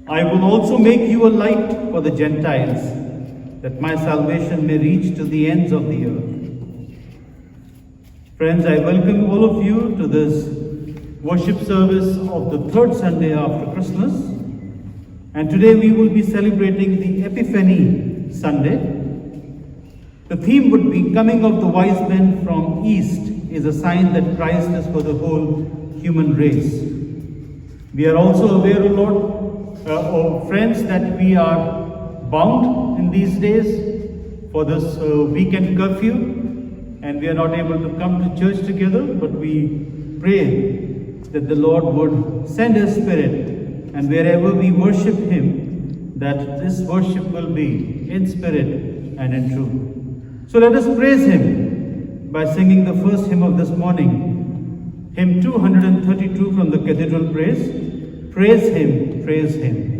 I will also make you a light for the Gentiles, that my salvation may reach to the ends of the earth. Friends, I welcome all of you to this worship service of the third Sunday after Christmas. And today we will be celebrating the Epiphany Sunday. The theme would be Coming of the Wise Men from East is a sign that Christ is for the whole human race. We are also aware, friends, that we are bound in these days for this weekend curfew, and we are not able to come to church together, but we pray that the Lord would send His Spirit, and wherever we worship Him, that this worship will be in spirit and in truth. So let us praise Him by singing the first hymn of this morning, hymn 232 from the Cathedral Praise. Praise Him, praise Him.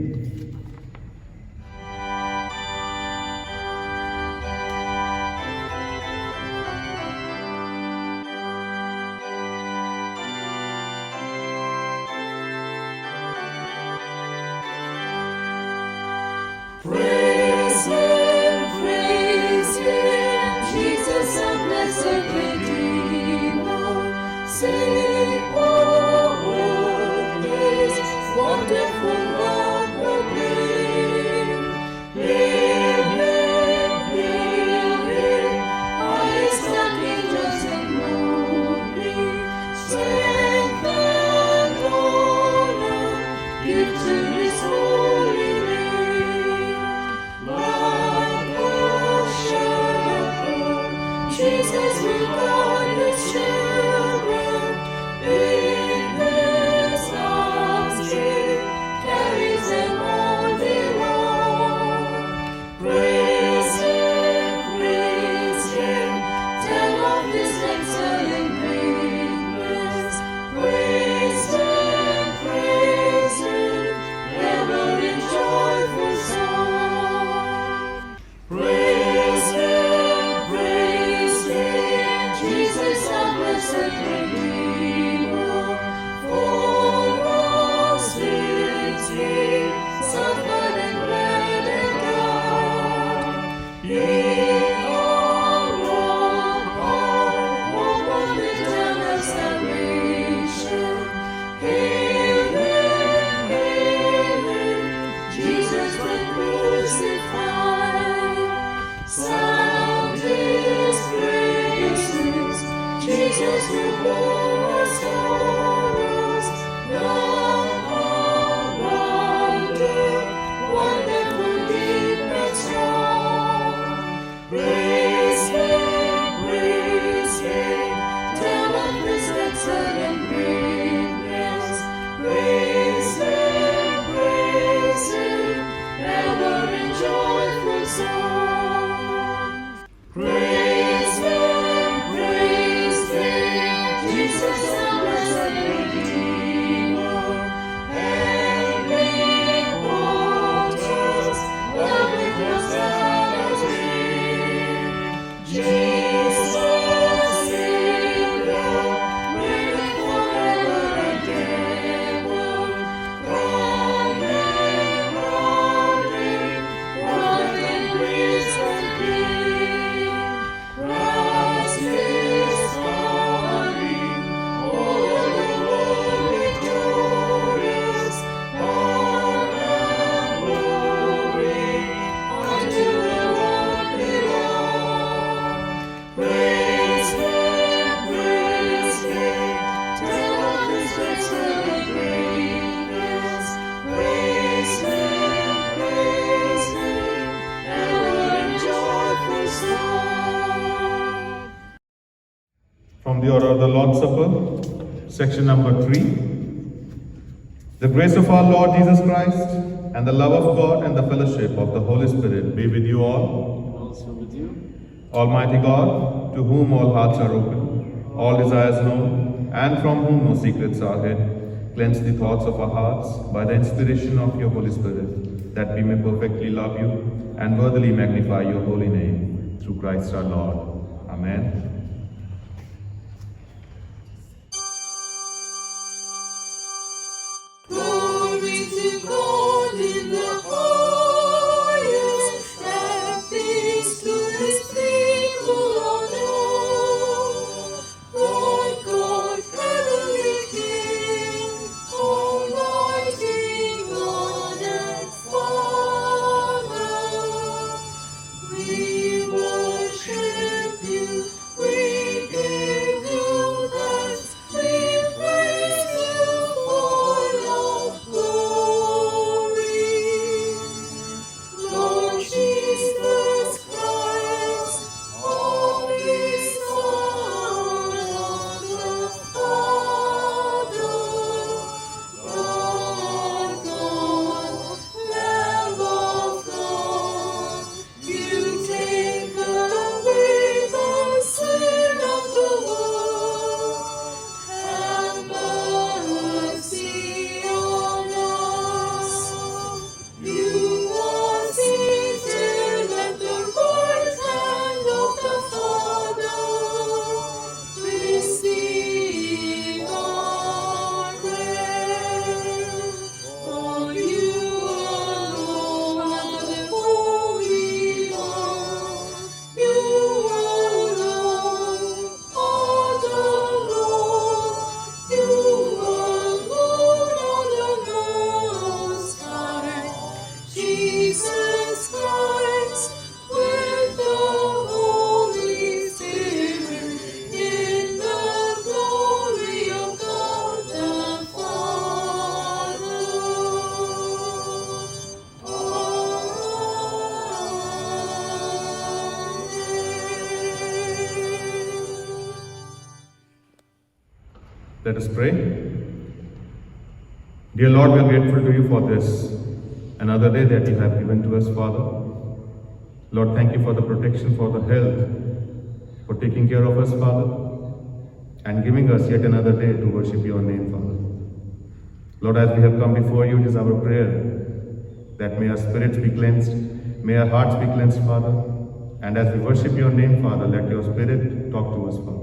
Praise Him, Jesus our blessed Redeemer. Sing always, wonderful Lord proclaim. Hear Him, highest angels in glory. Strength and honor give to His holy name. Like a shepherd, Jesus will guide His children. In His arms He carries them all day long. Praise Him, tell of His excellent greatness. Praise Him, ever in joyful song. Praise Him, Jesus our blessed Redeemer. For us did He suffered and bled and died. He our hope of eternal salvation. Hail Him, Jesus was crucified. Sound His praises, Jesus who bore our sorrows. Long wonder, wonderful, deep and strong. Praise Him, tell of His excellent greatness. Praise Him, ever in joyful song. Praise Him, Jesus our blessed Redeemer. Heavenly waters, loving hospitality. Jesus, Savior, reigning forever and ever. Coming, Lord and priest and King. Christ is coming, over the world victorious. Honor and glory unto the Lord belong. Praise Him, tell of His excellent greatness. Praise Him, ever in joyful song. From the order of the Lord's Supper, section number 3. The grace of our Lord Jesus Christ and the love of God and the fellowship of the Holy Spirit be with you all. Also with you. Almighty God, to whom all hearts are open, all desires known, and from whom no secrets are hid, cleanse the thoughts of our hearts by the inspiration of your Holy Spirit, that we may perfectly love you and worthily magnify your holy name, through Christ our Lord. Amen. Glory to God in Let us pray. Dear Lord, we are grateful to you for this another day that you have given to us, Father. Lord, thank you for the protection, for the health, for taking care of us, Father, and giving us yet another day to worship your name, Father. Lord, as we have come before you, it is our prayer that may our spirits be cleansed, may our hearts be cleansed, Father, and as we worship your name, Father, let your Spirit talk to us, Father.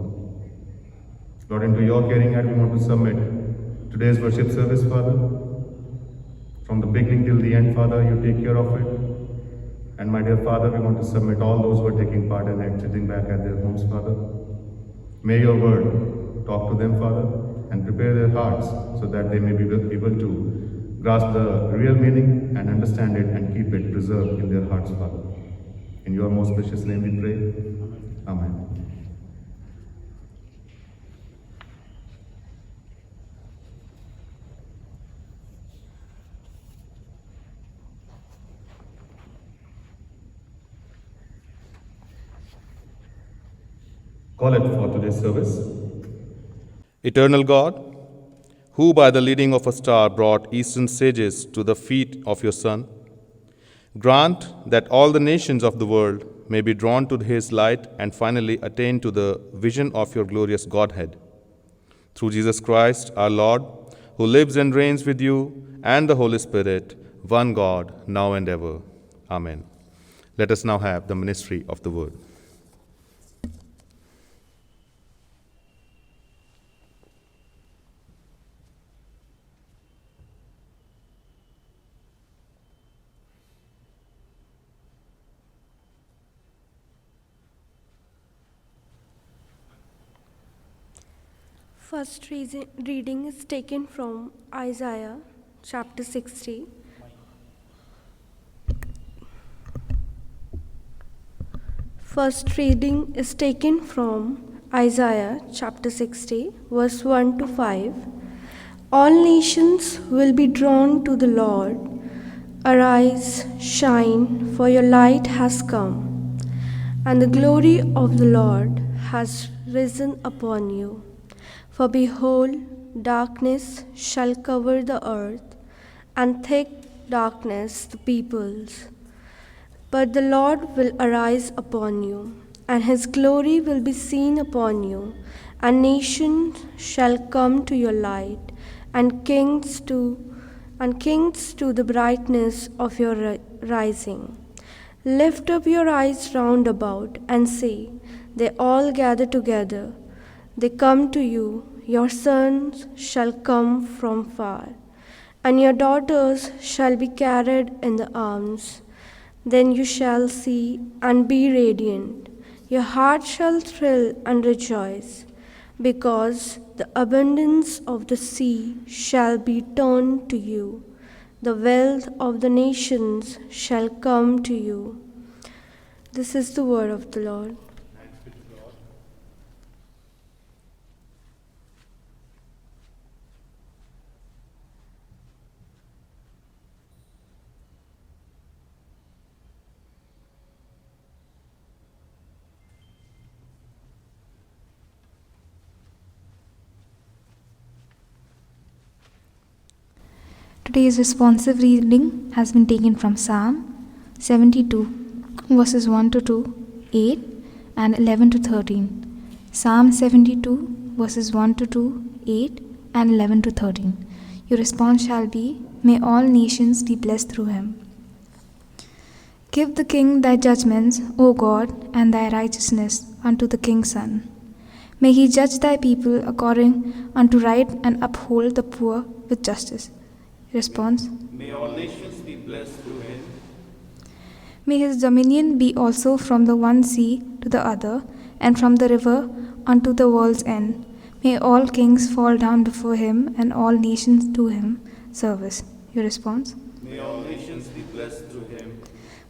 Lord, into your caring hand we want to submit today's worship service, Father. From the beginning till the end, Father, you take care of it. And my dear Father, we want to submit all those who are taking part in it, sitting back at their homes, Father. May your word talk to them, Father, and prepare their hearts so that they may be able to grasp the real meaning and understand it and keep it preserved in their hearts, Father. In your most precious name we pray. Amen. Call it for today's service. Eternal God, who by the leading of a star brought eastern sages to the feet of your Son, grant that all the nations of the world may be drawn to his light and finally attain to the vision of your glorious Godhead. Through Jesus Christ, our Lord, who lives and reigns with you and the Holy Spirit, one God, now and ever. Amen. Let us now have the ministry of the word. First reading is taken from Isaiah chapter 60. First reading is taken from Isaiah chapter 60, verse 1 to 5. All nations will be drawn to the Lord. Arise, shine, for your light has come, and the glory of the Lord has risen upon you. For behold, darkness shall cover the earth, and thick darkness the peoples. But the Lord will arise upon you, and his glory will be seen upon you, and nations shall come to your light, and kings to the brightness of your rising. Lift up your eyes round about, and see, they all gather together. They come to you, your sons shall come from far, and your daughters shall be carried in the arms. Then you shall see and be radiant. Your heart shall thrill and rejoice, because the abundance of the sea shall be turned to you. The wealth of the nations shall come to you. This is the word of the Lord. Today's responsive reading has been taken from Psalm 72, verses 1 to 2, 8, and 11 to 13. Psalm 72, verses 1 to 2, 8, and 11 to 13. Your response shall be, May all nations be blessed through him. Give the king thy judgments, O God, and thy righteousness unto the king's son. May he judge thy people according unto right and uphold the poor with justice. Response. May all nations be blessed through him. May his dominion be also from the one sea to the other, and from the river unto the world's end. May all kings fall down before him, and all nations do him service. Your response. May all nations be blessed through him.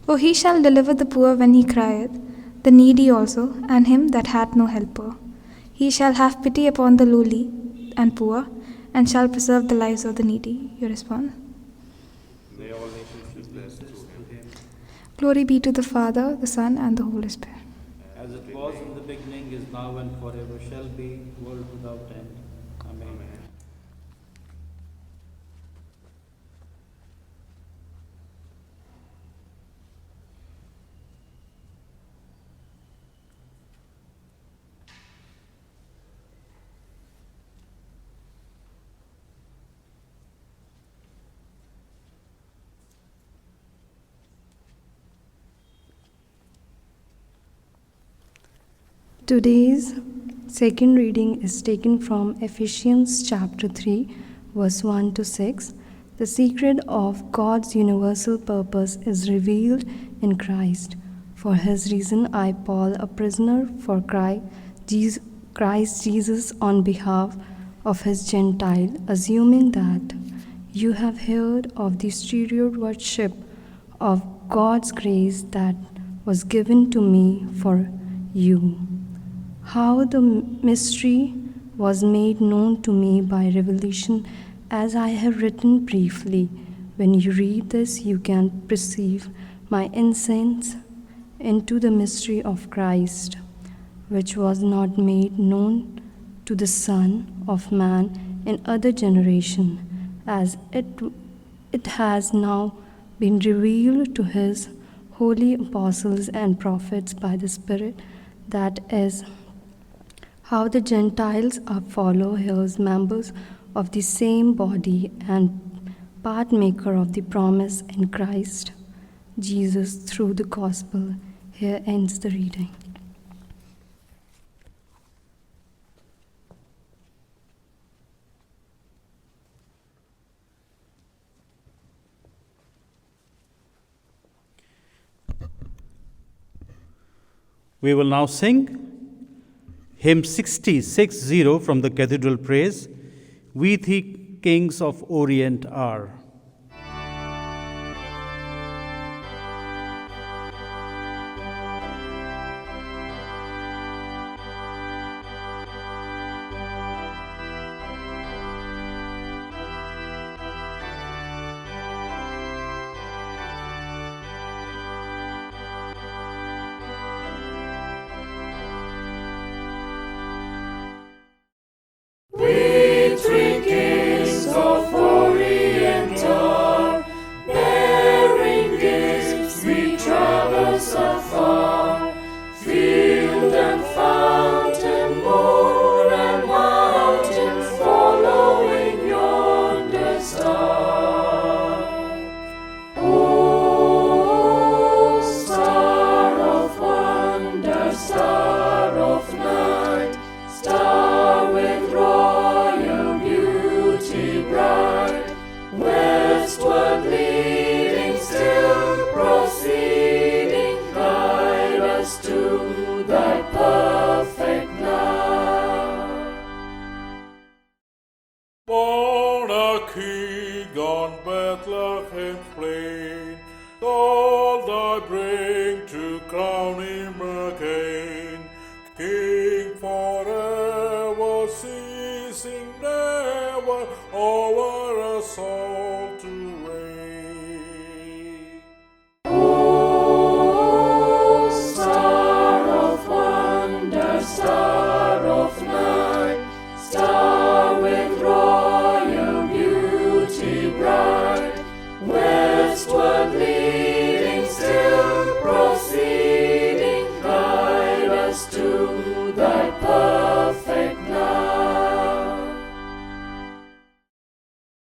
For he shall deliver the poor when he crieth, the needy also, and him that hath no helper. He shall have pity upon the lowly and poor, and shall preserve the lives of the needy. Your response. May all nations be blessed through him. Glory be to the Father, the Son, and the Holy Spirit. As it was in the beginning, is now, and forever shall be, world without end. Amen. Today's second reading is taken from Ephesians chapter 3, verse 1 to 6. The secret of God's universal purpose is revealed in Christ. For his reason, I, Paul, a prisoner for Christ Jesus, on behalf of his Gentile, assuming that you have heard of the stewardship of God's grace that was given to me for you, how the mystery was made known to me by revelation, as I have written briefly. When you read this, you can perceive my insight into the mystery of Christ, which was not made known to the Son of Man in other generation, as it has now been revealed to his holy apostles and prophets by the Spirit, that is, how the Gentiles are fellow heirs, members of the same body, and part maker of the promise in Christ Jesus through the gospel. Here ends the reading. We will now sing hymn 60 from the Cathedral Praise, We the Kings of Orient Are. We three kings of Orient are, bearing gifts we traverse afar, field and fountain, moor and mountain, following yonder star. O star of wonder, star of night, star with royal beauty bright, westward leading, still proceeding, guide us to thy perfect light. Born a king on Bethlehem's plain, gold I bring to crown him again, King forever, ceasing never over us all to reign. O star of wonder, star of night, star with royal beauty bright, westward leading, still proceeding, guide us to thy perfect light.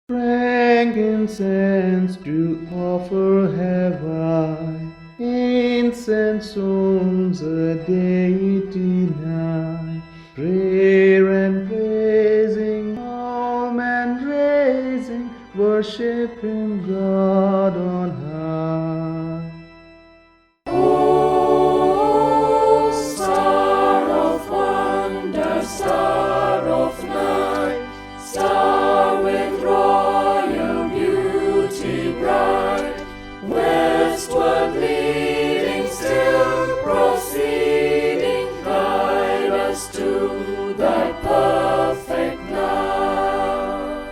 Frankincense to offer have I, incense owns a deity nigh, prayer and praising, psalm and raising, worship him God on high. O star of wonder, star of night, star with royal beauty bright, westward leading, still proceeding, guide us to thy perfect light.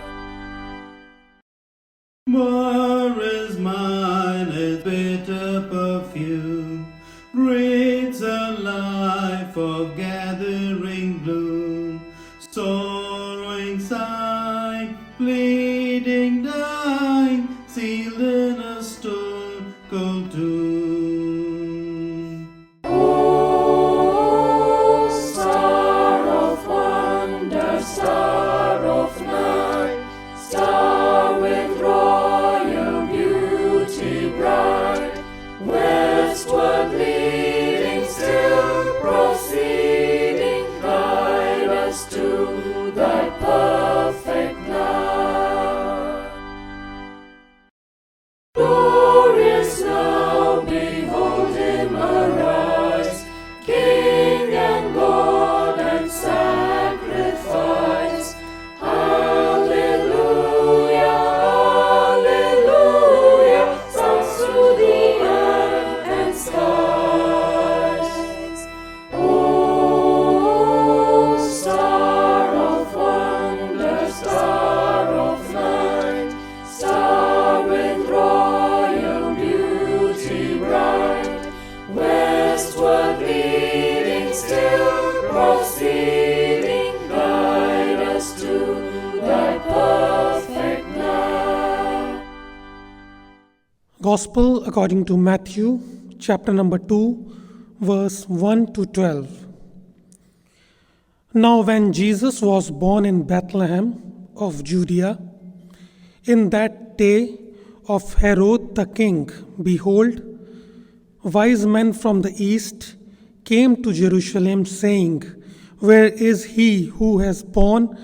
Myrrh is mine, its bitter perfume, breathes a life of gathering bloom, sorrowing, sighing, bleeding, dying, sealed in a stone cold tomb. O star of wonder, star of night, star with royal beauty Gospel according to Matthew, chapter number 2, verse 1 to 12. Now, when Jesus was born in Bethlehem of Judea, in that day of Herod the king, behold, wise men from the east came to Jerusalem, saying, Where is he who has born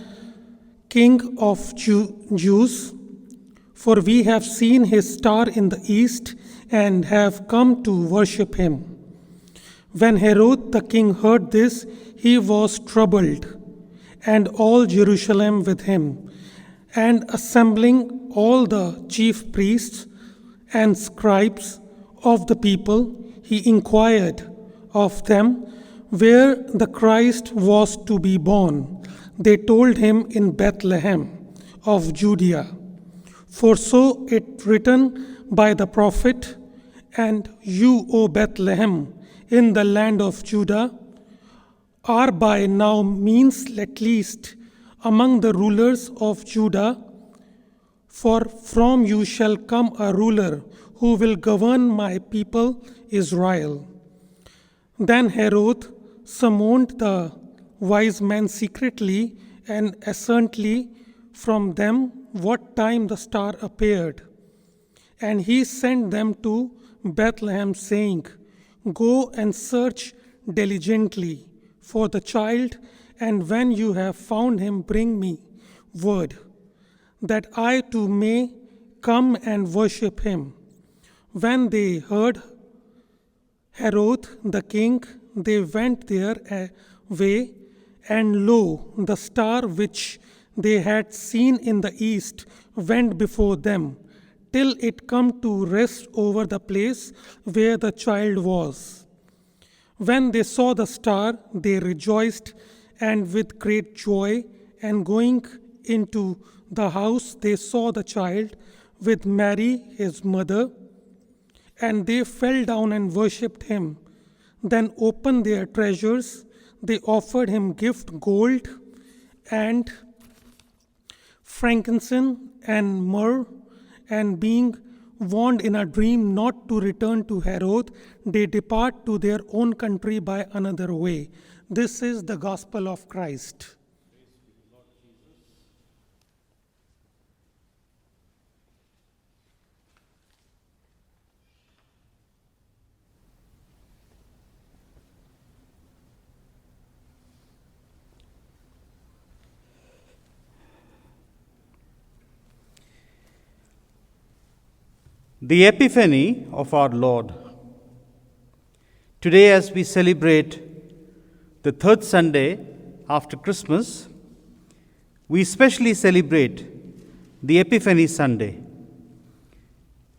King of Jews? For we have seen his star in the east and have come to worship him. When Herod the king heard this, he was troubled, and all Jerusalem with him. And assembling all the chief priests and scribes of the people, he inquired of them where the Christ was to be born. They told him, In Bethlehem of Judea. For so it written by the prophet, And you, O Bethlehem, in the land of Judah, are by now means at least among the rulers of Judah, for from you shall come a ruler who will govern my people Israel. Then Herod summoned the wise men secretly and ascertained from them what time the star appeared. And he sent them to Bethlehem, saying, Go and search diligently for the child, and when you have found him, bring me word, that I too may come and worship him. When they heard Herod the king, they went their way, and lo, the star which they had seen in the east went before them, till it come to rest over the place where the child was. When they saw the star, they rejoiced, and with great joy, and going into the house, they saw the child with Mary his mother, and they fell down and worshipped him. Then opened their treasures, they offered him gift, gold and frankincense and myrrh, and being warned in a dream not to return to Herod, they depart to their own country by another way. This is the gospel of Christ. The Epiphany of our Lord. Today, as we celebrate the third Sunday after Christmas, we especially celebrate the Epiphany Sunday.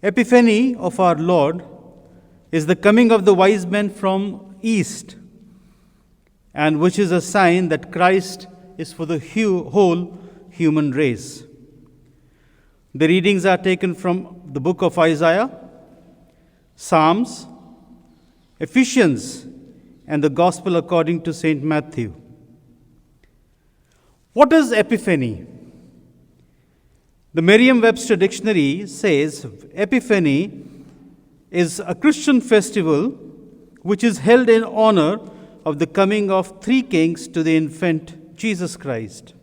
Epiphany of our Lord is the coming of the wise men from east, and which is a sign that Christ is for the whole human race. The readings are taken from the book of Isaiah, Psalms, Ephesians, and the Gospel according to St. Matthew. What is Epiphany? The Merriam-Webster Dictionary says Epiphany is a Christian festival which is held in honor of the coming of three kings to the infant Jesus Christ.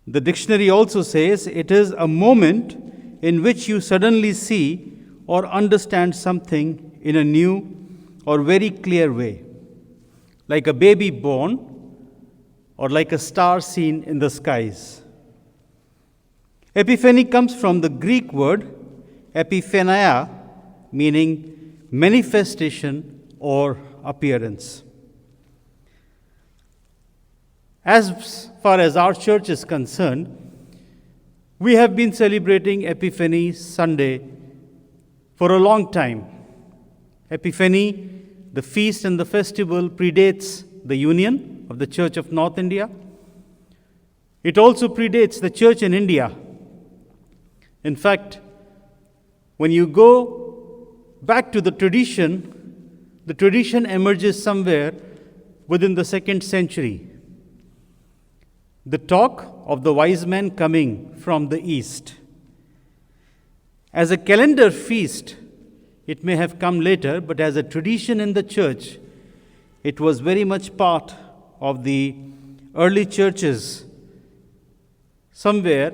The dictionary also says it is a moment in which you suddenly see or understand something in a new or very clear way, like a baby born or like a star seen in the skies. Epiphany comes from the Greek word epiphania, meaning manifestation or appearance. As far as our church is concerned, we have been celebrating Epiphany Sunday for a long time. Epiphany, the feast and the festival, predates the Union of the Church of North India. It also predates the Church in India. In fact, when you go back to the tradition emerges somewhere within the 2nd century. The talk of the wise men coming from the east. As a calendar feast, it may have come later, but as a tradition in the church, it was very much part of the early churches, somewhere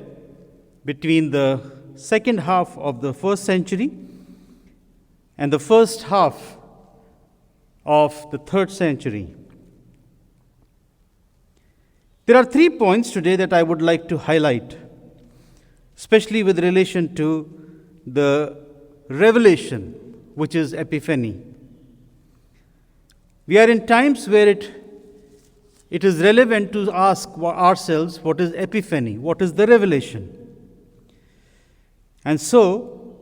between the second half of the first century and the first half of the third century. There are 3 points today that I would like to highlight, especially with relation to the revelation, which is Epiphany. We are in times where it is relevant to ask ourselves, what is Epiphany? What is the revelation? And so,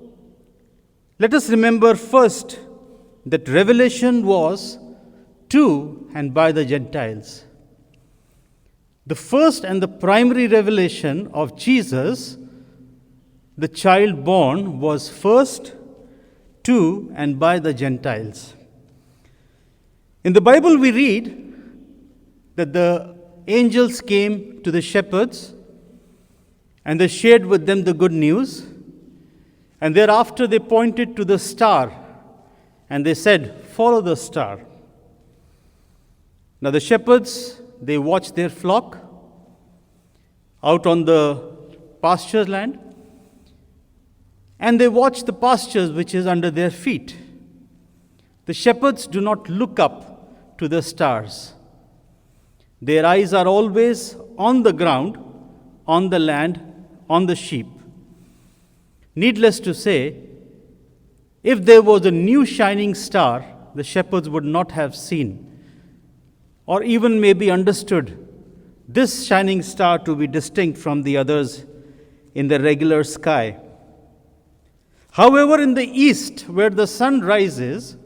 let us remember first that revelation was to and by the Gentiles. The first and the primary revelation of Jesus, the child born, was first to and by the Gentiles. In the Bible we read that the angels came to the shepherds and they shared with them the good news, and thereafter they pointed to the star and they said, "Follow the star." Now the shepherds, they watched their flock out on the pasture land, and they watched the pastures which is under their feet. The shepherds do not look up to the stars. Their eyes are always on the ground, on the land, on the sheep. Needless to say, if there was a new shining star, the shepherds would not have seen, or even maybe understood this shining star to be distinct from the others in the regular sky. However, in the east, where the sun rises,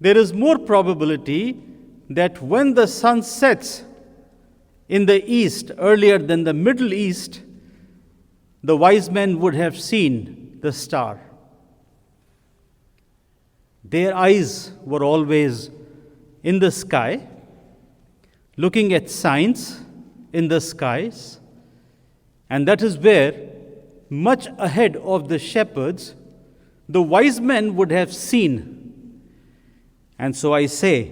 there is more probability that when the sun sets in the east earlier than the Middle East, the wise men would have seen the star. Their eyes were always in the sky, looking at signs in the skies, and that is where, much ahead of the shepherds, the wise men would have seen. And so I say,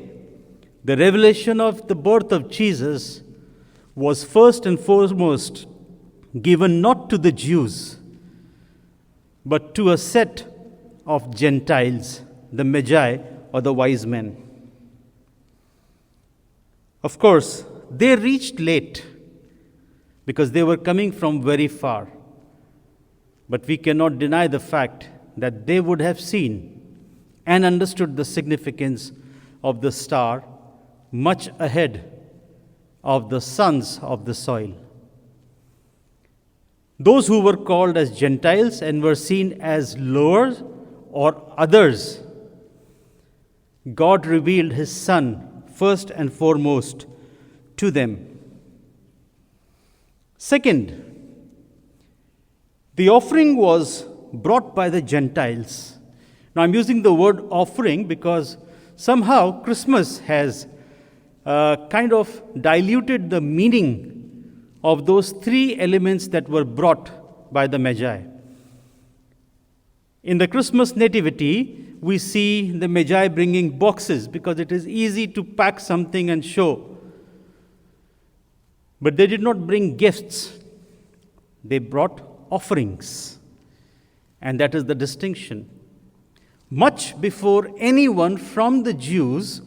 the revelation of the birth of Jesus was first and foremost given not to the Jews, but to a set of Gentiles, the Magi or the wise men. Of course, they reached late because they were coming from very far. But we cannot deny the fact that they would have seen and understood the significance of the star much ahead of the sons of the soil. Those who were called as Gentiles and were seen as lower or others, God revealed His Son first and foremost to them. Second, the offering was brought by the Gentiles. Now I'm using the word offering because somehow Christmas has kind of diluted the meaning of those 3 elements that were brought by the Magi. In the Christmas nativity, we see the Magi bringing boxes because it is easy to pack something and show. But they did not bring gifts. They brought offerings. And that is the distinction. Much before anyone from the Jews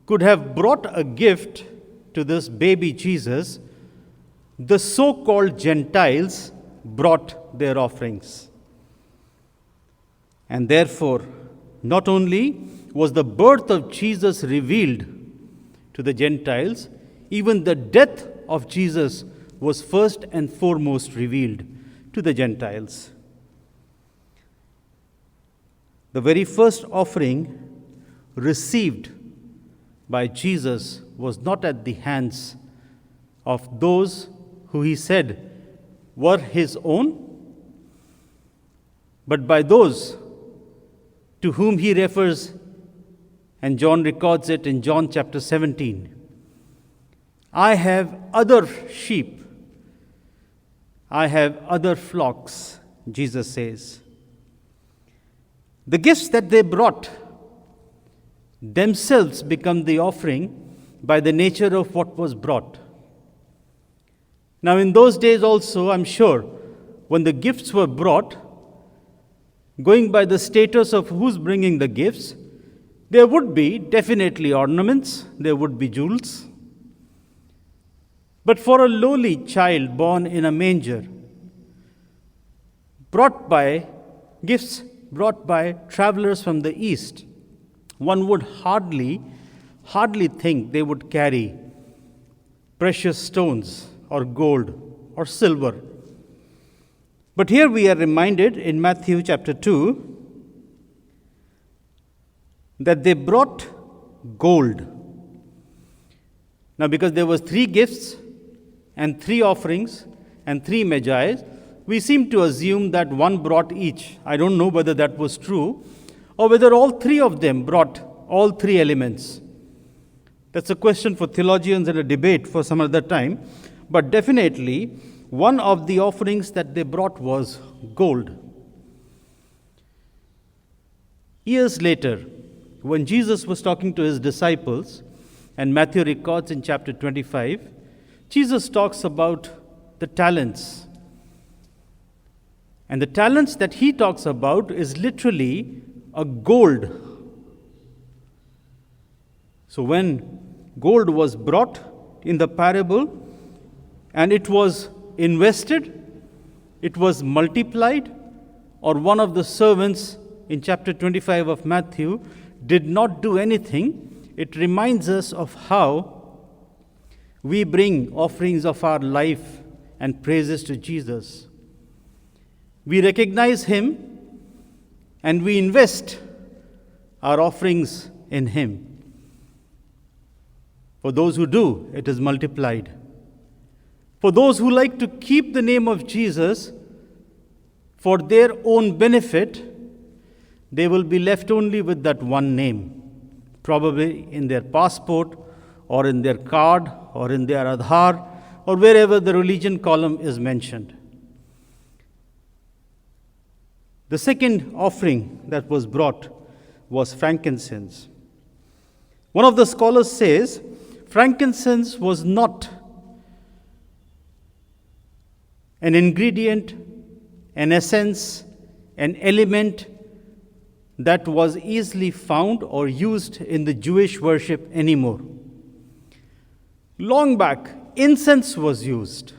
could have brought a gift to this baby Jesus, the so-called Gentiles brought their offerings. And therefore, not only was the birth of Jesus revealed to the Gentiles, even the death of Jesus was first and foremost revealed to the Gentiles. The very first offering received by Jesus was not at the hands of those who He said were His own, but by those to whom He refers, and John records it in John chapter 17. I have other sheep, I have other flocks, Jesus says. The gifts that they brought themselves become the offering by the nature of what was brought. Now, in those days also, I'm sure, when the gifts were brought, going by the status of who's bringing the gifts, there would be definitely ornaments, there would be jewels. But for a lowly child born in a manger, gifts brought by travelers from the east, one would hardly think they would carry precious stones or gold or silver. But here we are reminded in Matthew chapter 2 that they brought gold. Now, because there was 3 gifts and 3 offerings and 3 magi, we seem to assume that one brought each. I don't know whether that was true or whether all 3 of them brought all 3 elements. That's a question for theologians and a debate for some other time. But definitely, one of the offerings that they brought was gold. Years later, when Jesus was talking to his disciples, and Matthew records in chapter 25, Jesus talks about the talents. And the talents that he talks about is literally a gold. So when gold was brought in the parable, and it was invested, it was multiplied, or one of the servants in chapter 25 of Matthew did not do anything, it reminds us of how we bring offerings of our life and praises to Jesus. We recognize him and we invest our offerings in him. For those who do, it is multiplied. For those who like to keep the name of Jesus for their own benefit, they will be left only with that one name, probably in their passport or in their card or in their Aadhaar or wherever the religion column is mentioned. The second offering that was brought was frankincense. One of the scholars says frankincense was not an ingredient, an essence, an element that was easily found or used in the Jewish worship anymore. Long back, incense was used,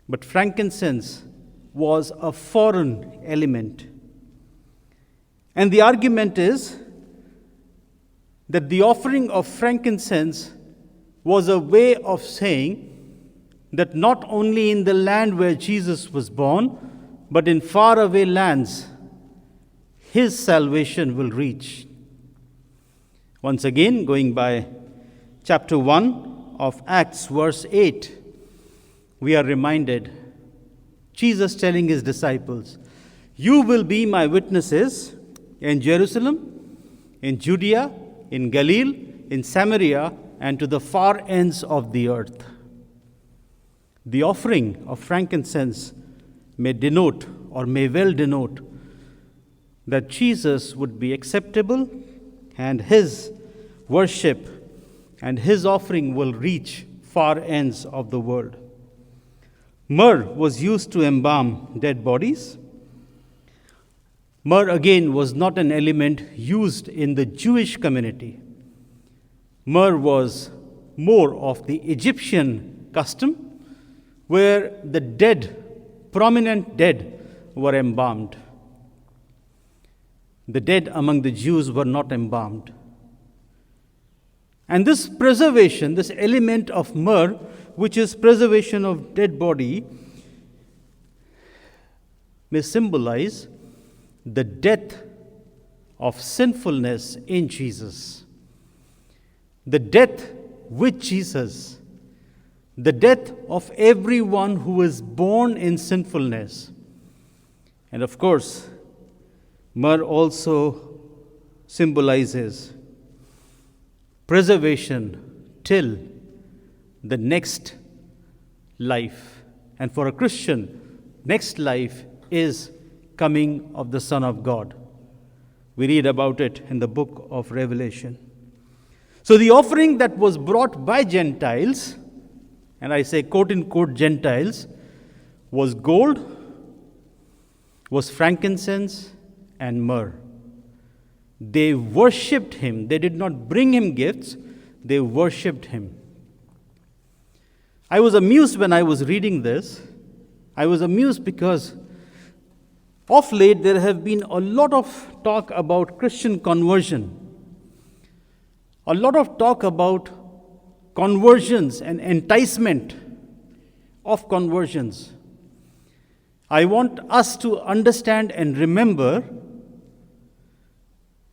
but frankincense was a foreign element. And the argument is that the offering of frankincense was a way of saying that not only in the land where Jesus was born, but in faraway lands, his salvation will reach. Once again, going by chapter 1 of Acts, verse 8, we are reminded, Jesus telling his disciples, "You will be my witnesses in Jerusalem, in Judea, in Galilee, in Samaria, and to the far ends of the earth." The offering of frankincense may denote, or may well denote, that Jesus would be acceptable and his worship and his offering will reach far ends of the world. Myrrh was used to embalm dead bodies. Myrrh again was not an element used in the Jewish community. Myrrh was more of the Egyptian custom, where the dead, prominent dead, were embalmed. The dead among the Jews were not embalmed. And this preservation, this element of myrrh, which is preservation of dead body, may symbolize the death of sinfulness in Jesus. The death with Jesus. The death of everyone who is born in sinfulness. And of course, myrrh also symbolizes preservation till the next life. And for a Christian, next life is coming of the Son of God. We read about it in the book of Revelation. So the offering that was brought by Gentiles, and I say quote unquote Gentiles, was gold, was frankincense and myrrh. They worshipped him. They did not bring him gifts, they worshipped him. I was amused when I was reading this. I was amused because of late there have been a lot of talk about Christian conversion. A lot of talk about conversions and enticement of conversions. I want us to understand and remember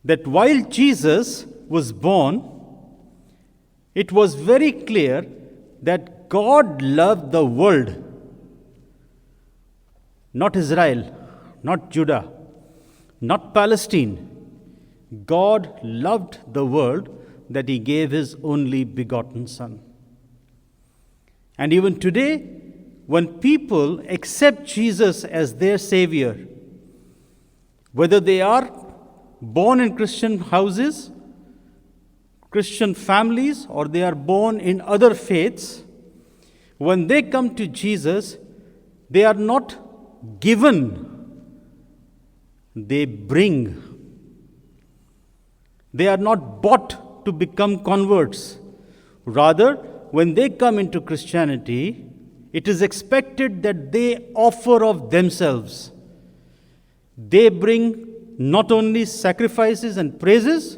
that while Jesus was born, it was very clear that God loved the world, not Israel, not Judah, not Palestine. God loved the world that he gave his only begotten Son. And even today, when people accept Jesus as their Savior, whether they are born in Christian houses, Christian families, or they are born in other faiths, when they come to Jesus, they are not given, they bring. They are not bought to become converts. Rather, when they come into Christianity, it is expected that they offer of themselves. They bring not only sacrifices and praises,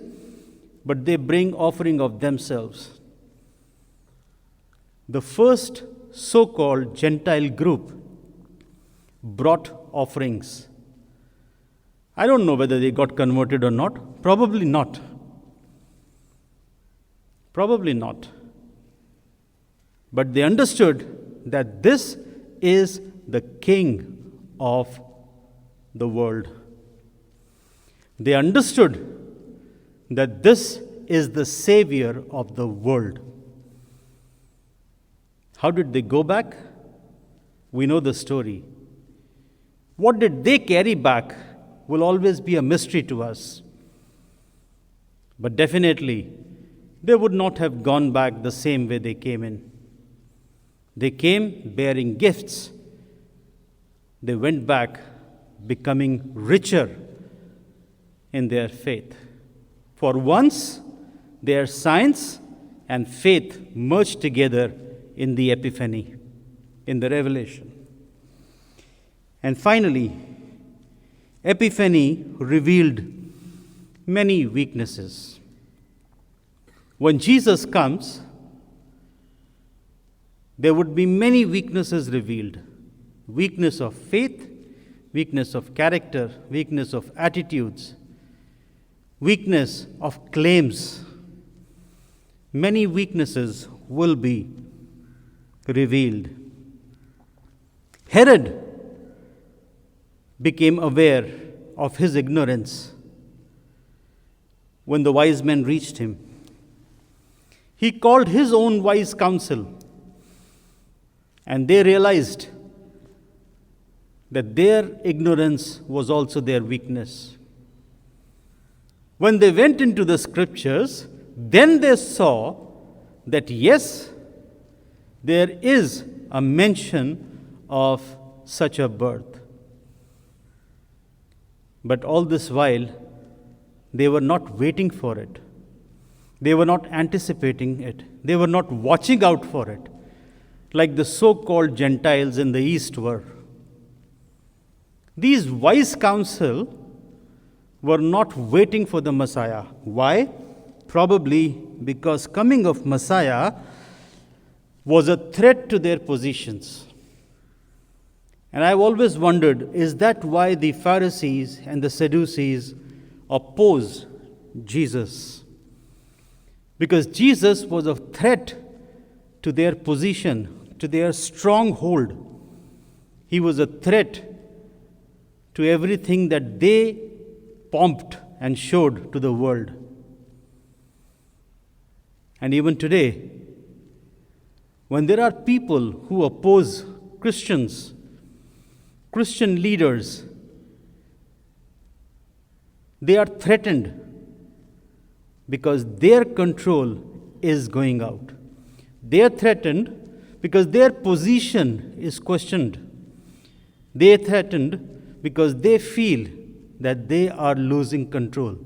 but they bring offering of themselves. The first so-called Gentile group brought offerings. I don't know whether they got converted or not. Probably not. Probably not. But they understood that this is the King of the world. They understood that this is the Savior of the world. How did they go back? We know the story. What did they carry back will always be a mystery to us. But definitely, they would not have gone back the same way they came in. They came bearing gifts. They went back becoming richer in their faith. For once, their science and faith merged together in the Epiphany, in the Revelation. And finally, Epiphany revealed many weaknesses. When Jesus comes, there would be many weaknesses revealed. Weakness of faith, weakness of character, weakness of attitudes, weakness of claims. Many weaknesses will be revealed. Herod became aware of his ignorance when the wise men reached him. He called his own wise council, and they realized that their ignorance was also their weakness. When they went into the scriptures, then they saw that yes, there is a mention of such a birth. But all this while, they were not waiting for it. They were not anticipating it. They were not watching out for it, like the so-called Gentiles in the East were. These wise counsel were not waiting for the Messiah. Why? Probably because coming of Messiah was a threat to their positions. And I've always wondered, is that why the Pharisees and the Sadducees opposed Jesus? Because Jesus was a threat to their position, to their stronghold. He was a threat to everything that they pumped and showed to the world. And even today, when there are people who oppose Christians, Christian leaders, they are threatened because their control is going out. They are threatened because their position is questioned. They are threatened because they feel that they are losing control.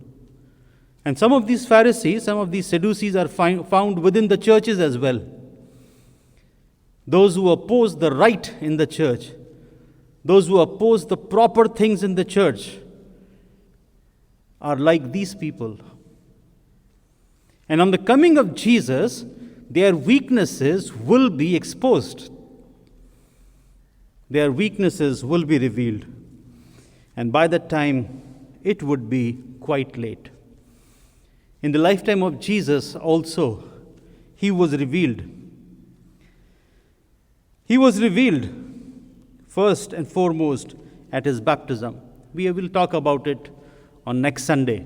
And some of these Pharisees, some of these Sadducees are found within the churches as well. Those who oppose the right in the church, those who oppose the proper things in the church, are like these people. And on the coming of Jesus, their weaknesses will be exposed. Their weaknesses will be revealed. And by that time, it would be quite late. In the lifetime of Jesus also, he was revealed. He was revealed first and foremost at his baptism. We will talk about it on next Sunday.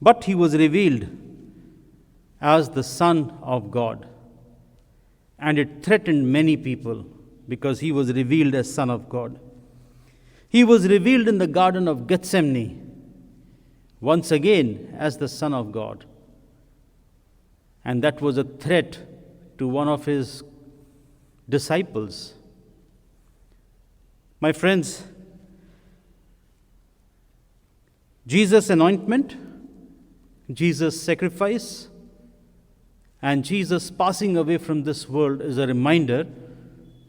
But he was revealed as the Son of God. And it threatened many people because he was revealed as Son of God. He was revealed in the Garden of Gethsemane, once again as the Son of God. And that was a threat to one of his disciples. My friends, Jesus' anointment, Jesus' sacrifice, and Jesus passing away from this world is a reminder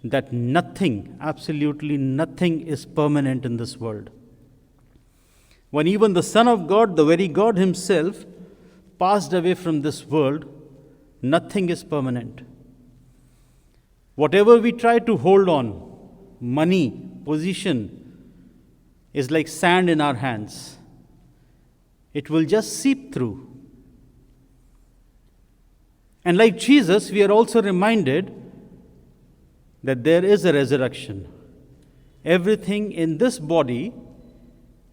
that nothing, absolutely nothing, is permanent in this world. When even the Son of God, the very God himself, passed away from this world, nothing is permanent. Whatever we try to hold on, money, position, is like sand in our hands. It will just seep through. And like Jesus, we are also reminded that there is a resurrection. Everything in this body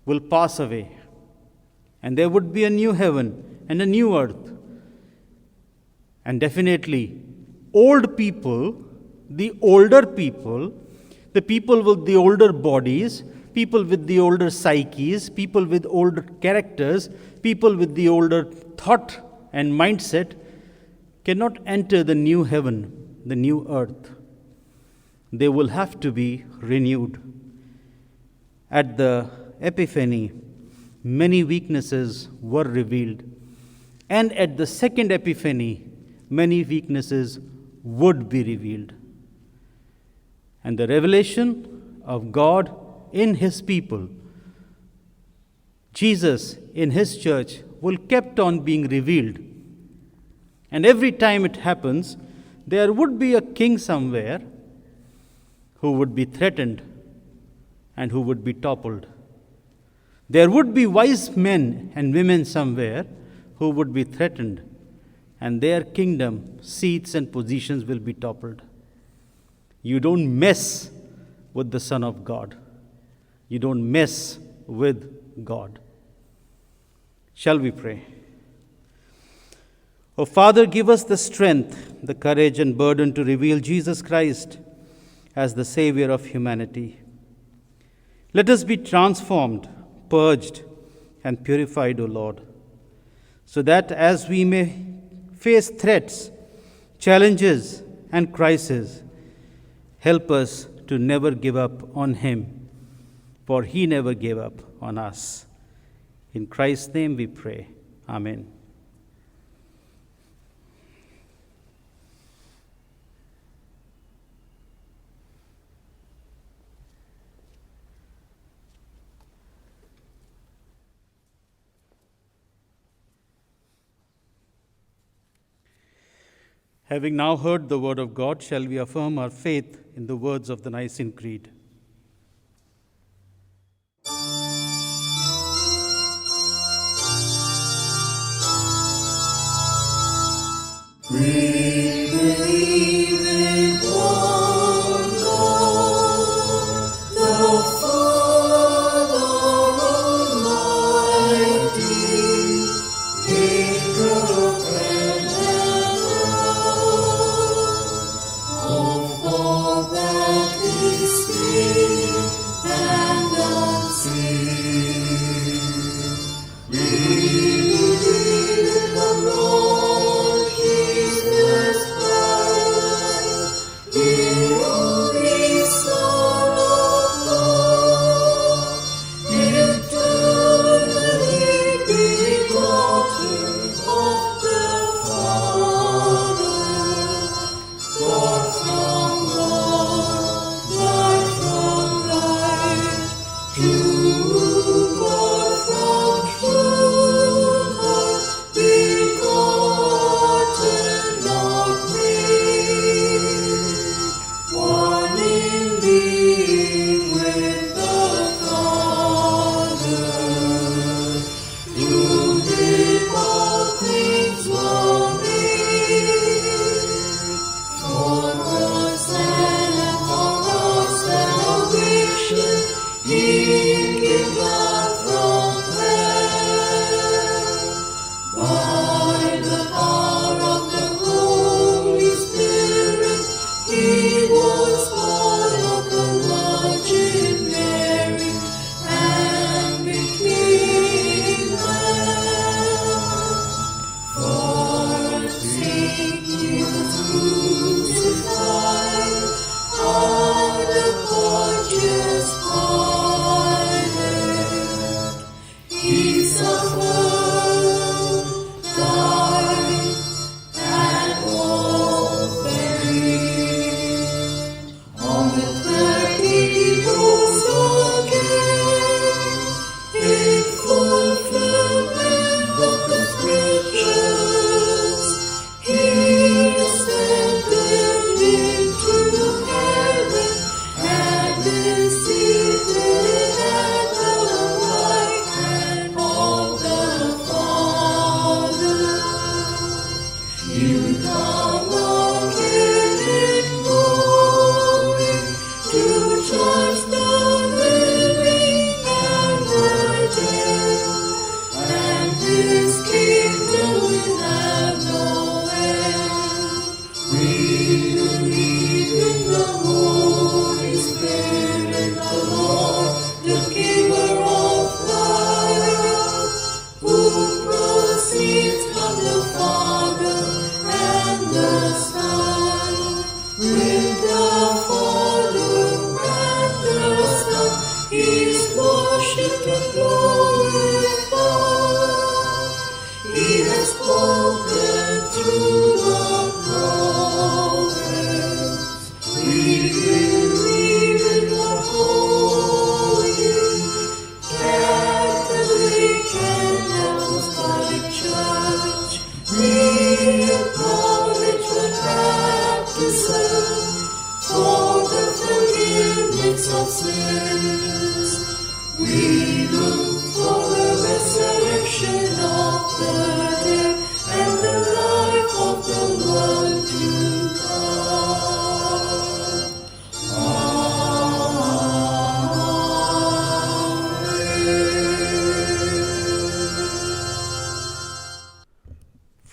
will pass away. And there would be a new heaven and a new earth. And definitely, old people, the older people, the people with the older bodies, people with the older psyches, people with older characters, people with the older thought and mindset cannot enter the new heaven, the new earth. They will have to be renewed. At the Epiphany, many weaknesses were revealed. And at the second Epiphany, many weaknesses would be revealed. And the revelation of God in his people, Jesus in his church, will kept on being revealed. And every time it happens, there would be a king somewhere who would be threatened and who would be toppled. There would be wise men and women somewhere who would be threatened, and their kingdom, seats and positions will be toppled. You don't mess with the Son of God. You don't mess with God. Shall we pray? Oh Father, give us the strength, the courage and burden to reveal Jesus Christ as the Savior of humanity. Let us be transformed, purged, and purified, O Lord, so that as we may face threats, challenges, and crises, help us to never give up on Him, for He never gave up on us. In Christ's name we pray. Amen. Having now heard the word of God, shall we affirm our faith in the words of the Nicene Creed? We believe in one God, the Father Almighty, maker of heaven and earth, of all that is seen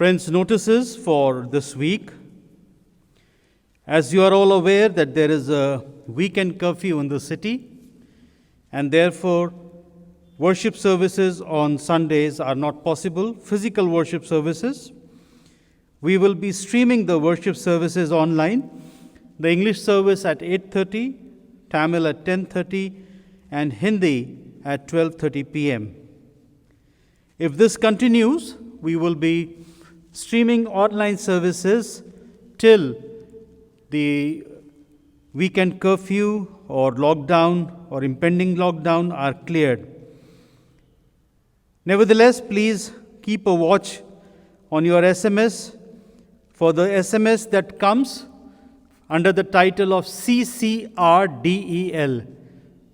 Friends, notices for this week. As you are all aware that there is a weekend curfew in the city, and therefore worship services on Sundays are not possible, physical worship services. We will be streaming the worship services online. The English service at 8:30, Tamil at 10:30, and Hindi at 12:30 p.m. If this continues, we will be streaming online services till the weekend curfew or lockdown or impending lockdown are cleared. Nevertheless, please keep a watch on your SMS for the SMS that comes under the title of CCRDEL.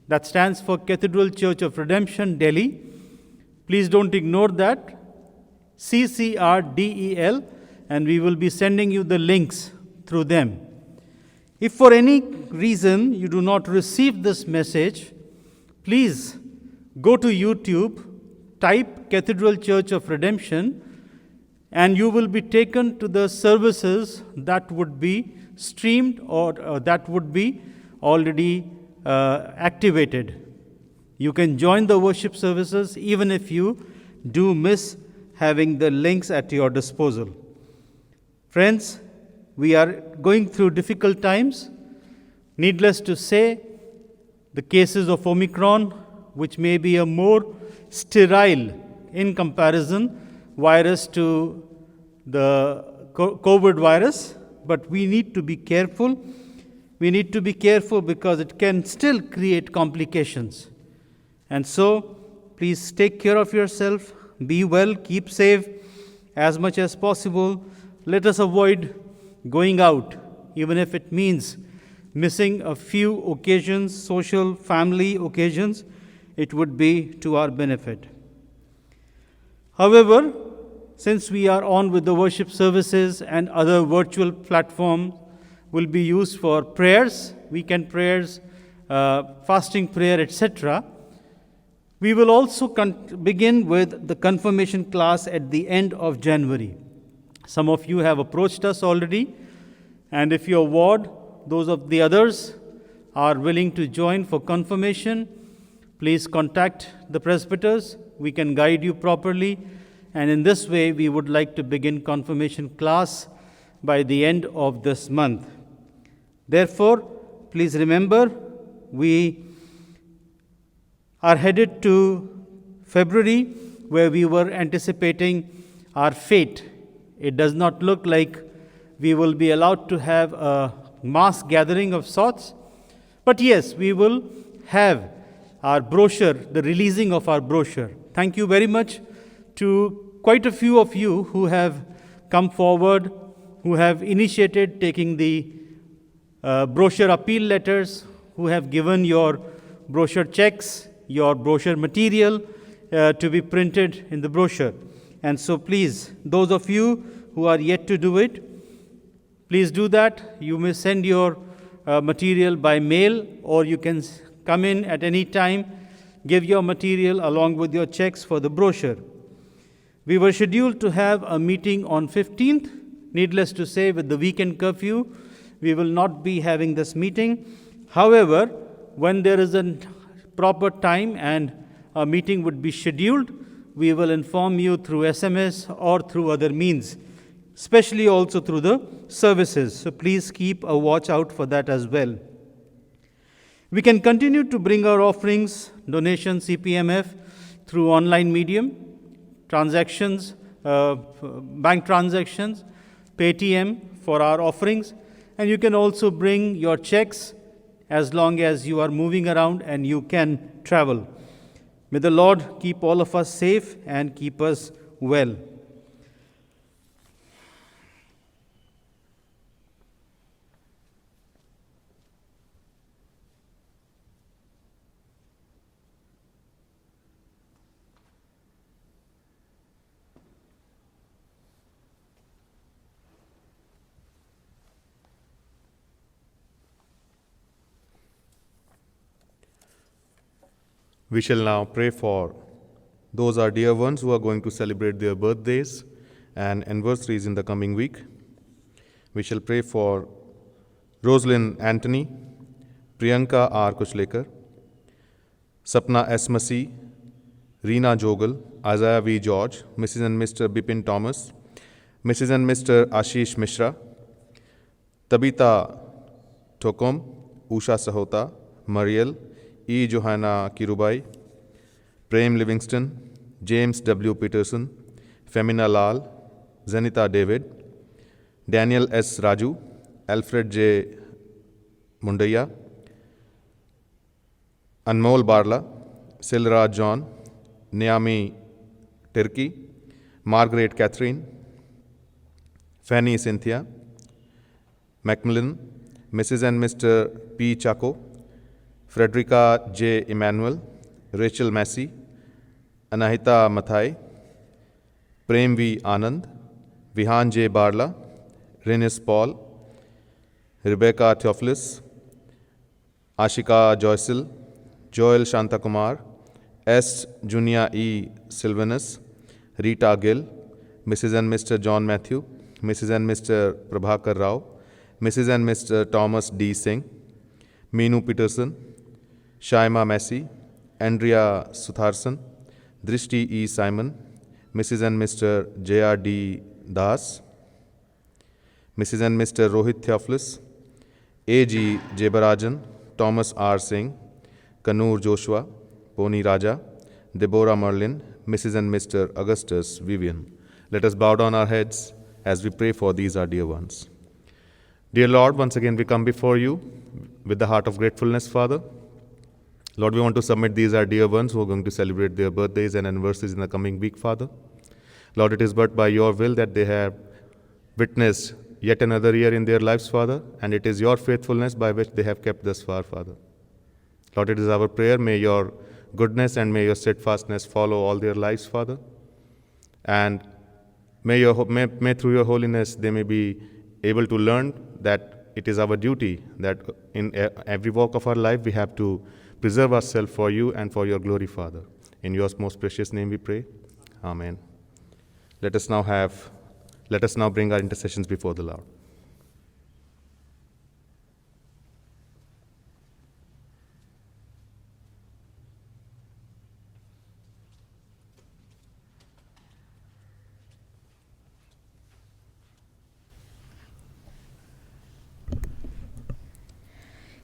That stands for Cathedral Church of Redemption, Delhi. Please don't ignore that. CCRDEL, and we will be sending you the links through them. If for any reason you do not receive this message, please go to YouTube, type Cathedral Church of Redemption, and you will be taken to the services that would be streamed or that would be already activated. You can join the worship services even if you do miss having the links at your disposal. Friends, we are going through difficult times. Needless to say, the cases of Omicron, which may be a more sterile in comparison virus to the COVID virus, but we need to be careful. We need to be careful because it can still create complications. And so, please take care of yourself, be well, keep safe as much as possible. Let us avoid going out, even if it means missing a few occasions, social, family occasions. It would be to our benefit. However, since we are on with the worship services and other virtual platforms will be used for prayers, weekend prayers, fasting prayer, etc., we will also begin with the confirmation class at the end of January. Some of you have approached us already, and if your ward, those of the others, are willing to join for confirmation, please contact the presbyters. We can guide you properly, and in this way, we would like to begin confirmation class by the end of this month. Therefore, please remember, we are headed to February, where we were anticipating our fate. It does not look like we will be allowed to have a mass gathering of sorts, but yes, we will have our brochure, the releasing of our brochure. Thank you very much to quite a few of you who have come forward, who have initiated taking the brochure appeal letters, who have given your brochure checks, your brochure material to be printed in the brochure. And so please, those of you who are yet to do it, please do that. You may send your material by mail, or you can come in at any time, give your material along with your checks for the brochure. We were scheduled to have a meeting on 15th. Needless to say, with the weekend curfew, we will not be having this meeting. However, when there is a proper time and a meeting would be scheduled, we will inform you through SMS or through other means, especially also through the services. So please keep a watch out for that as well. We can continue to bring our offerings, donations, CPMF through online medium, transactions, bank transactions, Paytm for our offerings, and you can also bring your checks as long as you are moving around and you can travel. May the Lord keep all of us safe and keep us well. We shall now pray for those our dear ones who are going to celebrate their birthdays and anniversaries in the coming week. We shall pray for Rosalind Anthony, Priyanka R. Kuchlekar, Sapna S. Masi, Reena Jogal, Isaiah V. George, Mrs. and Mr. Bipin Thomas, Mrs. and Mr. Ashish Mishra, Tabitha Tokom, Usha Sahota, Mariel, E. Johanna Kirubai, Prem Livingston, James W. Peterson, Femina Lal, Zanita David, Daniel S. Raju, Alfred J. Mundaya, Anmol Barla, Silra John, Naomi Turkey, Margaret Catherine, Fanny Cynthia, Macmillan, Mrs. and Mr. P. Chaco, Frederica J. Emmanuel, Rachel Massey, Anahita Mathai, Prem V. Anand, Vihan J. Barla, Renis Paul, Rebecca Theophilus, Ashika Joycil, Joel Shantakumar, S. Junia E. Sylvanus, Rita Gill, Mrs. and Mr. John Matthew, Mrs. and Mr. Prabhakar Rao, Mrs. and Mr. Thomas D. Singh, Meenu Peterson, Shaima Massey, Andrea Sutharsan, Drishti E. Simon, Mrs. and Mr. J.R. D. Das, Mrs. and Mr. Rohit Theophilus, A.G. Jebarajan, Thomas R. Singh, Kanur Joshua, Poni Raja, Deborah Merlin, Mrs. and Mr. Augustus Vivian. Let us bow down our heads as we pray for these our dear ones. Dear Lord, once again we come before you with the heart of gratefulness, Father. Lord, we want to submit these our dear ones who are going to celebrate their birthdays and anniversaries in the coming week, Father. Lord, it is but by your will that they have witnessed yet another year in their lives, Father, and it is your faithfulness by which they have kept thus far, Father. Lord, it is our prayer, may your goodness and may your steadfastness follow all their lives, Father. And may through your holiness they may be able to learn that it is our duty that in every walk of our life we have to preserve ourselves for you and for your glory, Father. In your most precious name we pray. Amen. Let us now bring our intercessions before the Lord.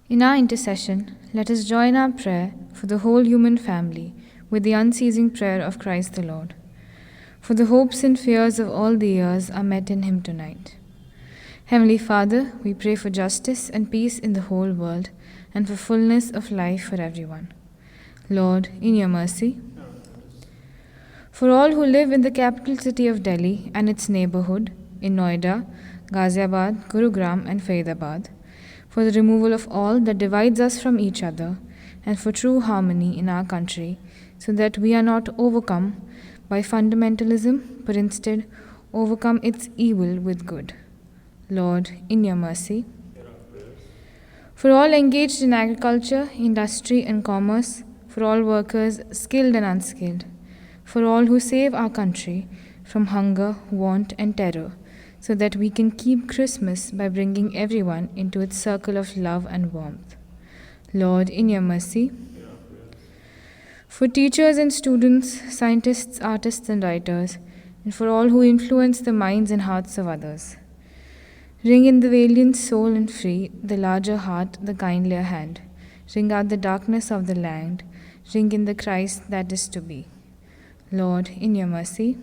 In our intercession, let us join our prayer for the whole human family with the unceasing prayer of Christ the Lord. For the hopes and fears of all the years are met in Him tonight. Heavenly Father, we pray for justice and peace in the whole world and for fullness of life for everyone. Lord, in your mercy. For all who live in the capital city of Delhi and its neighborhood, in Noida, Ghaziabad, Gurugram and Faridabad, for the removal of all that divides us from each other, and for true harmony in our country, so that we are not overcome by fundamentalism, but instead overcome its evil with good. Lord, in your mercy. For all engaged in agriculture, industry and commerce, for all workers, skilled and unskilled, for all who save our country from hunger, want and terror, so that we can keep Christmas by bringing everyone into its circle of love and warmth. Lord, in your mercy. For teachers and students, scientists, artists and writers, and for all who influence the minds and hearts of others. Ring in the valiant soul and free, the larger heart, the kindlier hand. Ring out the darkness of the land, ring in the Christ that is to be. Lord, in your mercy.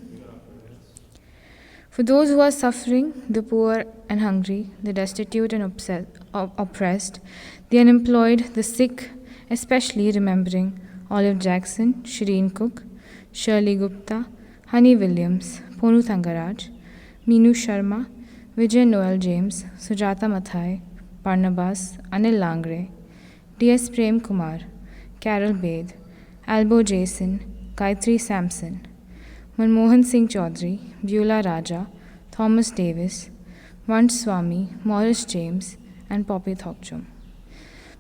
For those who are suffering, the poor and hungry, the destitute and oppressed, the unemployed, the sick, especially remembering Olive Jackson, Shireen Cook, Shirley Gupta, Honey Williams, Ponu Thangaraj, Meenu Sharma, Vijay Noel James, Sujata Mathai, Barnabas, Anil Langre, D.S. Prem Kumar, Carol Bed, Albo Jason, Gayatri Sampson, Manmohan Singh Chaudhary, Beulah Raja, Thomas Davis, Vant Swami, Morris James, and Poppy Thokchum.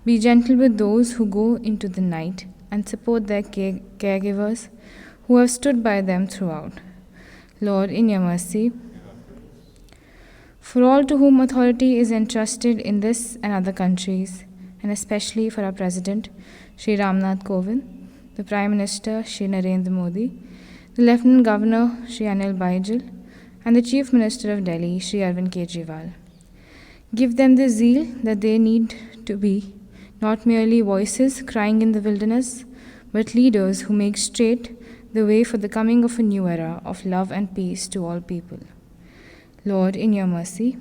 Be gentle with those who go into the night and support their caregivers who have stood by them throughout. Lord, in your mercy. For all to whom authority is entrusted in this and other countries, and especially for our President, Shri Ramnath Kovind, the Prime Minister, Shri Narendra Modi, the Lieutenant Governor, Shri Anil Baijal, and the Chief Minister of Delhi, Shri Arvind Kejriwal. Give them the zeal that they need to be, not merely voices crying in the wilderness, but leaders who make straight the way for the coming of a new era of love and peace to all people. Lord, in your mercy.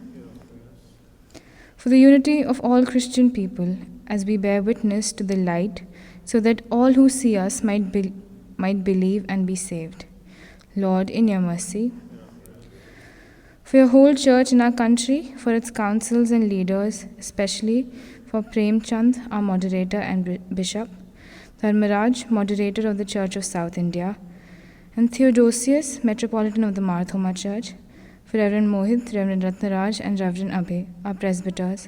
For the unity of all Christian people, as we bear witness to the light, so that all who see us might believe and be saved. Lord, in your mercy. For your whole church in our country, for its councils and leaders, especially for Prem Chand, our moderator and bishop, Dharmaraj, moderator of the Church of South India, and Theodosius, metropolitan of the Marthoma Church, for Reverend Mohit, Reverend Ratnaraj, and Reverend Abhay, our presbyters,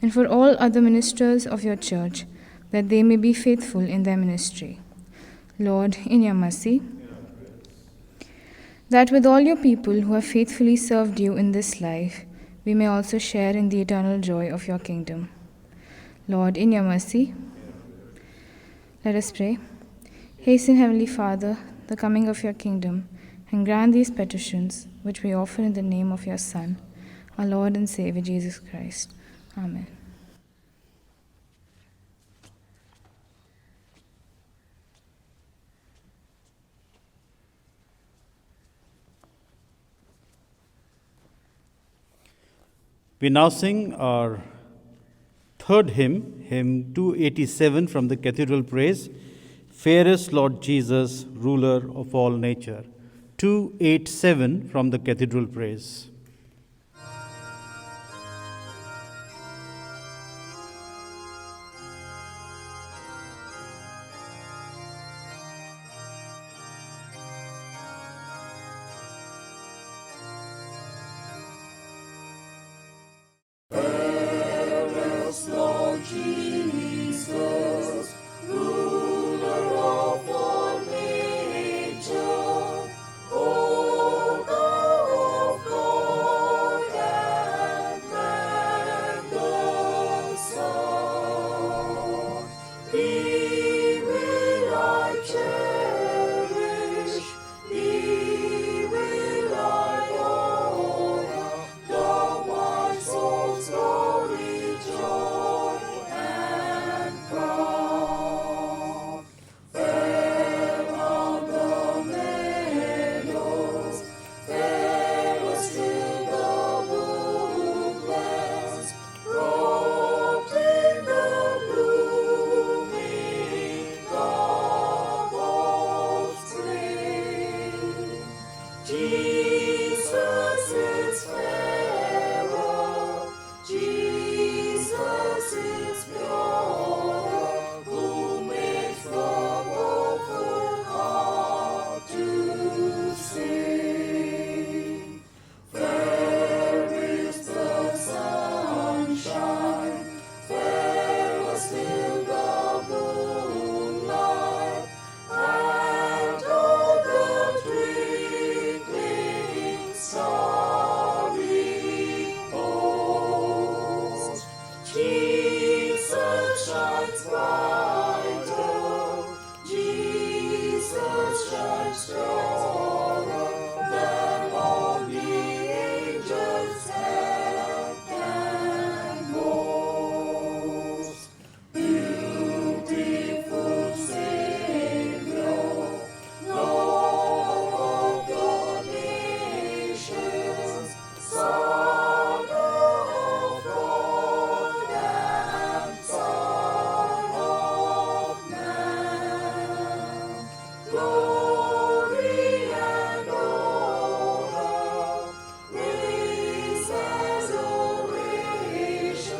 and for all other ministers of your church, that they may be faithful in their ministry. Lord, in your mercy. That with all your people who have faithfully served you in this life, we may also share in the eternal joy of your kingdom. Lord, in your mercy. Let us pray. Hasten, Heavenly Father, the coming of your kingdom, and grant these petitions, which we offer in the name of your Son, our Lord and Savior, Jesus Christ. Amen. We now sing our third hymn, hymn 287 from the Cathedral Praise, Fairest Lord Jesus, Ruler of all nature. 287 from the Cathedral Praise. Fairest Lord Jesus, ruler of all nature, O thou of God and man the Son, thee will I cherish, thee will I honor, thou my soul's glory, joy, and crown. Fair on the meadows, fairest in the woodlands, robed in the blooming garb of spring. Jesus is fairer, Jesus is purer, who makes the woeful heart to sing. Fair is the sunshine, fairest in the moonlight, and all the twinkling starry host. Jesus shines brighter, Jesus shines stronger than all the angels heaven can boast. Beautiful Savior, Lord of the nations, Son of God and Son of man, glory and honor, praise and adoration,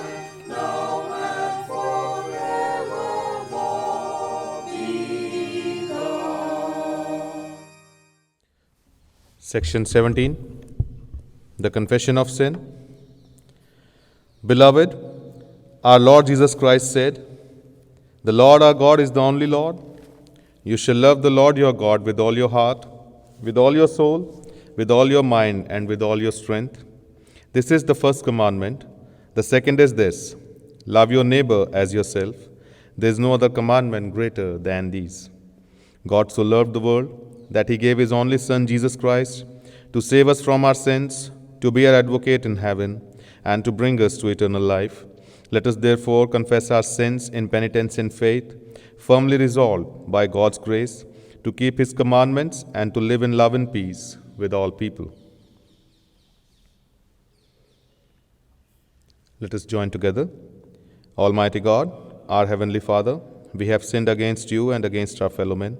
now and forevermore be thine. Section 17, the Confession of Sin. Beloved, our Lord Jesus Christ said, "The Lord our God is the only Lord. You shall love the Lord your God with all your heart, with all your soul, with all your mind and with all your strength? This is the first commandment. The second is this: love your neighbor as yourself. There is no other commandment greater than these. God so loved the world that he gave his only Son, Jesus Christ, to save us from our sins, to be our advocate in heaven, and to bring us to eternal life. Let us therefore confess our sins in penitence and faith, firmly resolved by God's grace to keep his commandments and to live in love and peace with all people. Let us join together. Almighty God, our Heavenly Father, we have sinned against you and against our fellow men,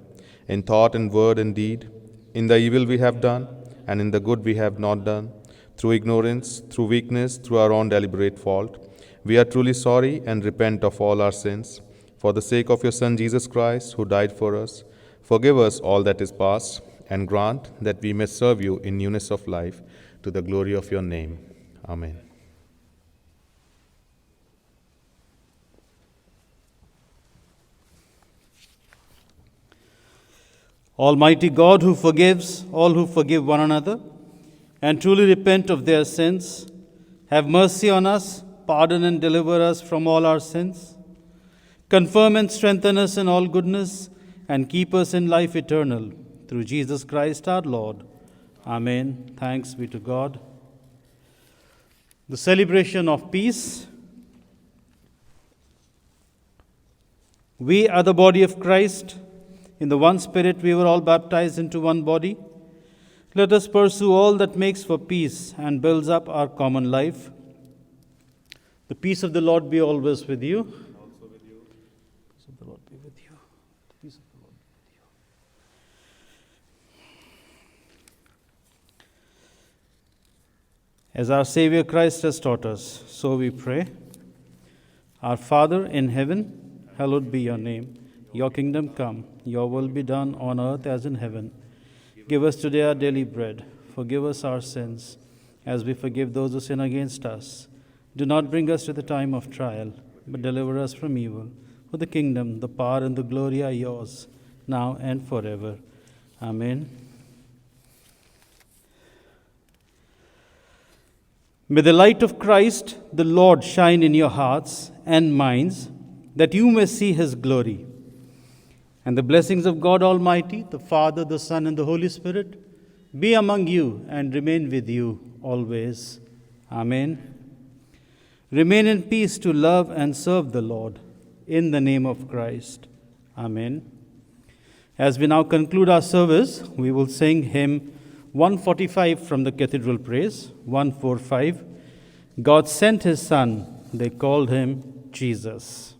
in thought and word and deed, in the evil we have done and in the good we have not done, through ignorance, through weakness, through our own deliberate fault. We are truly sorry and repent of all our sins. For the sake of your Son Jesus Christ, who died for us, forgive us all that is past, and grant that we may serve you in newness of life, to the glory of your name. Amen. Almighty God, who forgives all who forgive one another and truly repent of their sins, have mercy on us, pardon and deliver us from all our sins, confirm and strengthen us in all goodness, and keep us in life eternal, through Jesus Christ our Lord. Amen. Thanks be to God. The celebration of peace. We are the body of Christ. In the one Spirit we were all baptized into one body. Let us pursue all that makes for peace and builds up our common life. The peace of the Lord be always with you. Also with you. Peace of the Lord be with you. The peace of the Lord be with you. As our Savior Christ has taught us, so we pray. Our Father in heaven, hallowed be your name. Your kingdom come, your will be done on earth as in heaven. Give us today our daily bread. Forgive us our sins, as we forgive those who sin against us. Do not bring us to the time of trial, but deliver us from evil. For the kingdom, the power, and the glory are yours, now and forever. Amen. May the light of Christ, the Lord, shine in your hearts and minds, that you may see his glory. And the blessings of God Almighty, the Father, the Son, and the Holy Spirit be among you and remain with you always. Amen. Remain in peace to love and serve the Lord in the name of Christ. Amen. As we now conclude our service, we will sing hymn 145 from the Cathedral Praise, 145. God sent his Son, they called him Jesus.